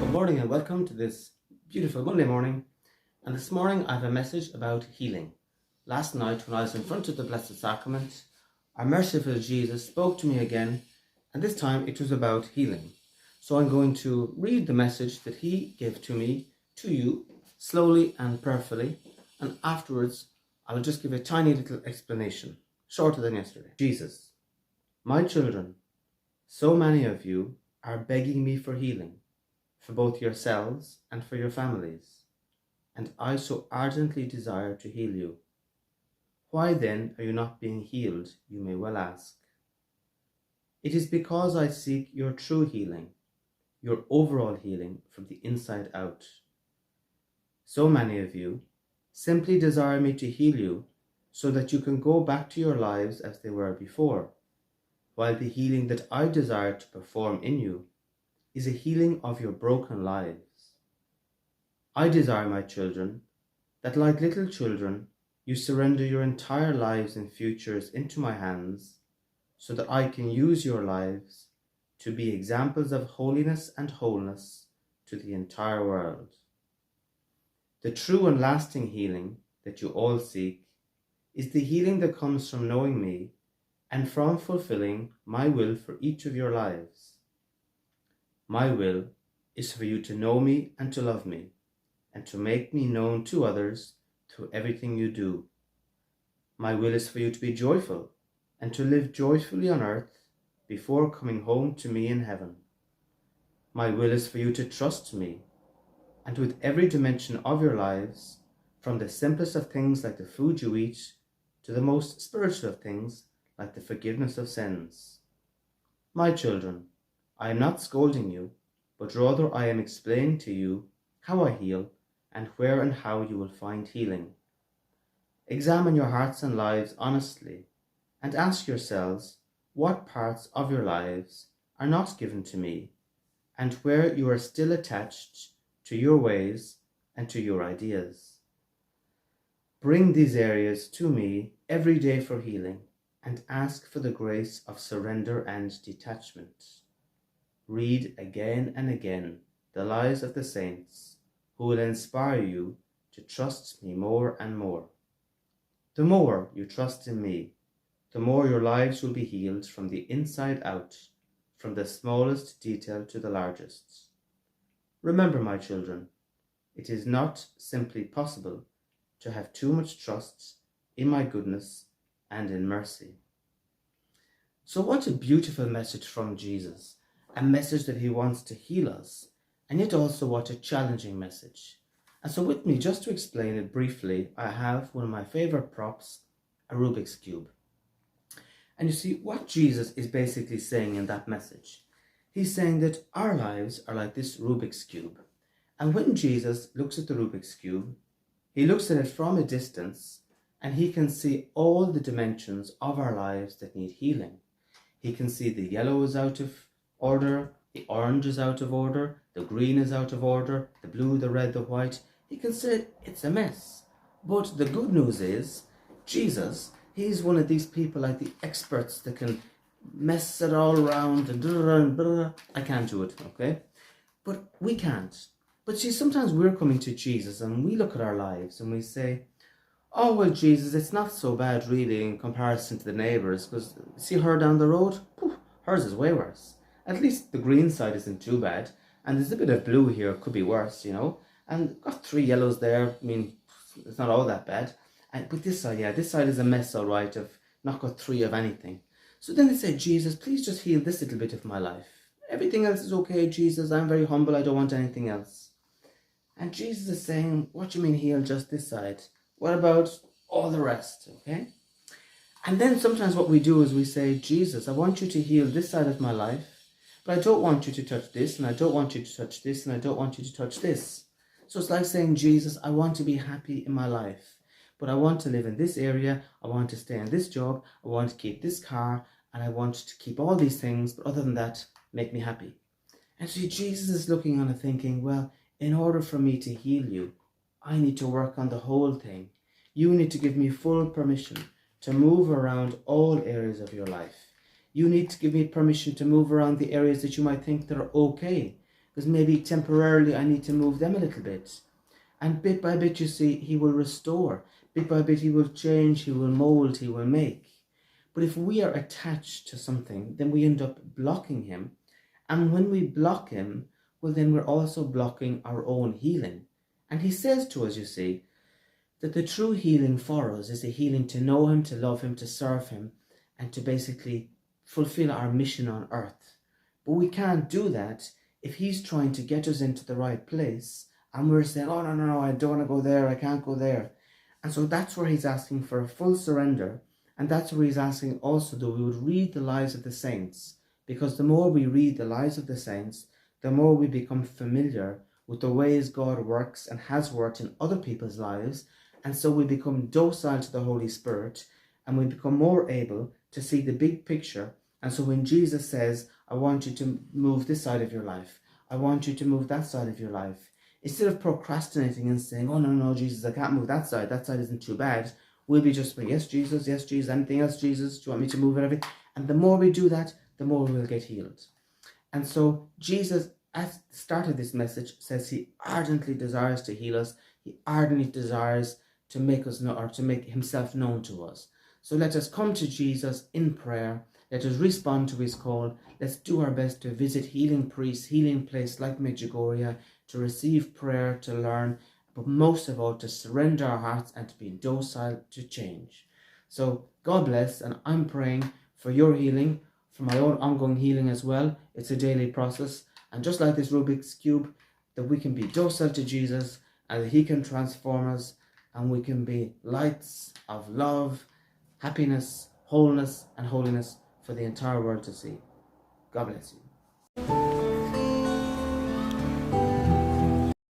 Good morning and welcome to this beautiful Monday morning. And this morning I have a message about healing. Last night when I was in front of the Blessed Sacrament, our merciful Jesus spoke to me again, and this time it was about healing. So I'm going to read the message that he gave to me, to you, slowly and prayerfully, and afterwards I'll just give a tiny little explanation, shorter than yesterday. Jesus, my children, so many of you are begging me for healing, for both yourselves and for your families, and I so ardently desire to heal you. Why then are you not being healed, you may well ask? It is because I seek your true healing, your overall healing from the inside out. So many of you simply desire me to heal you so that you can go back to your lives as they were before, while the healing that I desire to perform in you is a healing of your broken lives. I desire, my children, that like little children, you surrender your entire lives and futures into my hands, so that I can use your lives to be examples of holiness and wholeness to the entire world. The true and lasting healing that you all seek is the healing that comes from knowing me and from fulfilling my will for each of your lives. My will is for you to know me and to love me, and to make me known to others through everything you do. My will is for you to be joyful and to live joyfully on earth before coming home to me in heaven. My will is for you to trust me, and with every dimension of your lives, from the simplest of things like the food you eat to the most spiritual of things like the forgiveness of sins. My children, I am not scolding you, but rather I am explaining to you how I heal and where and how you will find healing. Examine your hearts and lives honestly and ask yourselves what parts of your lives are not given to me and where you are still attached to your ways and to your ideas. Bring these areas to me every day for healing and ask for the grace of surrender and detachment. Read again and again the lives of the saints who will inspire you to trust me more and more. The more you trust in me, the more your lives will be healed from the inside out, from the smallest detail to the largest. Remember, my children, it is not simply possible to have too much trust in my goodness and in mercy. So what a beautiful message from Jesus. A message that he wants to heal us, and yet also what a challenging message. And so with me, just to explain it briefly, I have one of my favorite props, a Rubik's Cube. And you see, what Jesus is basically saying in that message, he's saying that our lives are like this Rubik's Cube. And when Jesus looks at the Rubik's Cube, he looks at it from a distance, and he can see all the dimensions of our lives that need healing. He can see the yellow is out of order, the orange is out of order, the green is out of order, the blue, the red, the white. He can say it's a mess. But the good news is, Jesus, he's one of these people like the experts that can mess it all around and blah. I can't do it, okay? But we can't. But see, sometimes we're coming to Jesus and we look at our lives and we say, oh, well, Jesus, it's not so bad really in comparison to the neighbours, because see her down the road? Poof, hers is way worse. At least the green side isn't too bad, and there's a bit of blue here, could be worse, you know, and got 3 yellows there. I mean, it's not all that bad. But this side, yeah, this side is a mess, all right, of not got 3 of anything. So then they say, Jesus, please just heal this little bit of my life. Everything else is okay, Jesus. I'm very humble. I don't want anything else. And Jesus is saying, what do you mean heal just this side? What about all the rest, okay? And then sometimes what we do is we say, Jesus, I want you to heal this side of my life, but I don't want you to touch this, and I don't want you to touch this, and I don't want you to touch this. So it's like saying, Jesus, I want to be happy in my life, but I want to live in this area, I want to stay in this job, I want to keep this car, and I want to keep all these things, but other than that, make me happy. And so Jesus is looking on it thinking, well, in order for me to heal you, I need to work on the whole thing. You need to give me full permission to move around all areas of your life. You need to give me permission to move around the areas that you might think that are okay. because maybe temporarily I need to move them a little bit. And bit by bit, you see, he will restore. Bit by bit, he will change, he will mold, he will make. But if we are attached to something, then we end up blocking him. And when we block him, well, then we're also blocking our own healing. And he says to us, you see, that the true healing for us is a healing to know him, to love him, to serve him, and to basically fulfill our mission on earth. But we can't do that if he's trying to get us into the right place and we're saying, oh, no, I don't want to go there, I can't go there. And so that's where he's asking for a full surrender. And that's where he's asking also that we would read the lives of the saints. Because the more we read the lives of the saints, the more we become familiar with the ways God works and has worked in other people's lives. And so we become docile to the Holy Spirit, and we become more able to see the big picture. And so when Jesus says, I want you to move this side of your life, I want you to move that side of your life, instead of procrastinating and saying, oh, no, Jesus, I can't move that side isn't too bad, we'll be just saying, yes, Jesus, anything else, Jesus, do you want me to move everything? And the more we do that, the more we'll get healed. And so Jesus, at the start of this message, says he ardently desires to heal us. He ardently desires to make us know, or to make himself known to us. So let us come to Jesus in prayer. Let us respond to his call. Let's do our best to visit healing priests, healing places like Medjugorje, to receive prayer, to learn, but most of all to surrender our hearts and to be docile to change. So God bless, and I'm praying for your healing, for my own ongoing healing as well. It's a daily process, and just like this Rubik's Cube, that we can be docile to Jesus and that he can transform us, and we can be lights of love, happiness, wholeness and holiness for the entire world to see. God bless you.